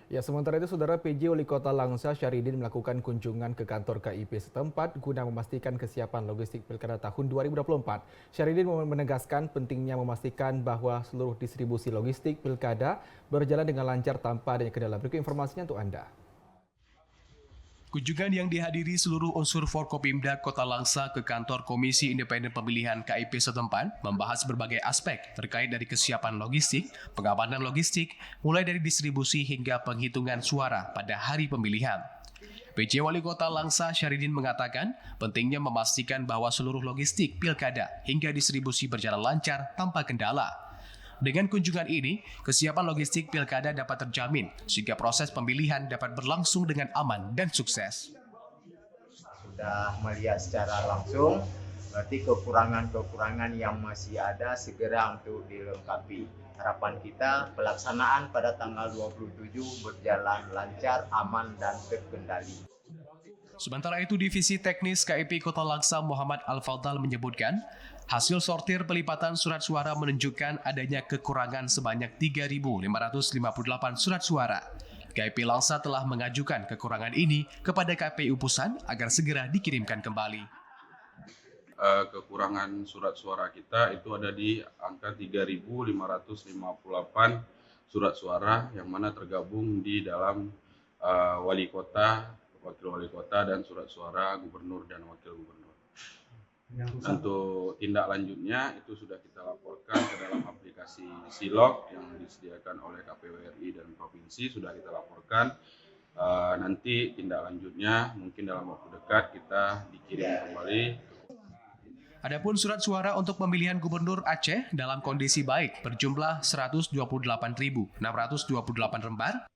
Ya, sementara itu, Saudara PJ Wali Kota Langsa Syahridin melakukan kunjungan ke kantor KIP setempat guna memastikan kesiapan logistik Pilkada tahun 2024. Syahridin menegaskan pentingnya memastikan bahwa seluruh distribusi logistik Pilkada berjalan dengan lancar tanpa adanya kendala. Berikut informasinya untuk Anda. Kunjungan yang dihadiri seluruh unsur Forkopimda Kota Langsa ke kantor Komisi Independen Pemilihan KIP setempat membahas berbagai aspek terkait dari kesiapan logistik, pengamanan logistik, mulai dari distribusi hingga penghitungan suara pada hari pemilihan. PJ Wali Kota Langsa Syahridin mengatakan pentingnya memastikan bahwa seluruh logistik pilkada hingga distribusi berjalan lancar tanpa kendala. Dengan kunjungan ini, kesiapan logistik pilkada dapat terjamin sehingga proses pemilihan dapat berlangsung dengan aman dan sukses. Sudah melihat secara langsung, berarti kekurangan-kekurangan yang masih ada segera untuk dilengkapi. Harapan kita pelaksanaan pada tanggal 27 berjalan lancar, aman, dan terkendali. Sementara itu, Divisi Teknis KIP Kota Langsa Muhammad Al-Fadal menyebutkan, hasil sortir pelipatan surat suara menunjukkan adanya kekurangan sebanyak 3.558 surat suara. KIP Langsa telah mengajukan kekurangan ini kepada KPU Pusat agar segera dikirimkan kembali. Kekurangan surat suara kita itu ada di angka 3.558 surat suara yang mana tergabung di dalam wali kota, wakil wali kota, dan surat suara gubernur dan wakil gubernur. Untuk tindak lanjutnya itu sudah kita laporkan ke dalam aplikasi Silog yang disediakan oleh KPU RI dan Provinsi, sudah kita laporkan. Nanti tindak lanjutnya mungkin dalam waktu dekat kita dikirim kembali. Adapun surat suara untuk pemilihan Gubernur Aceh dalam kondisi baik berjumlah 128.628 lembar.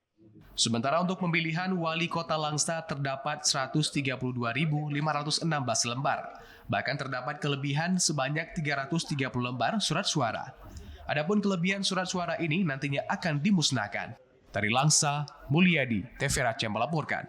Sementara untuk pemilihan Wali Kota Langsa terdapat 132.516 lembar. Bahkan terdapat kelebihan sebanyak 330 lembar surat suara. Adapun kelebihan surat suara ini nantinya akan dimusnahkan. Dari Langsa, Mulyadi, TV Aceh melaporkan.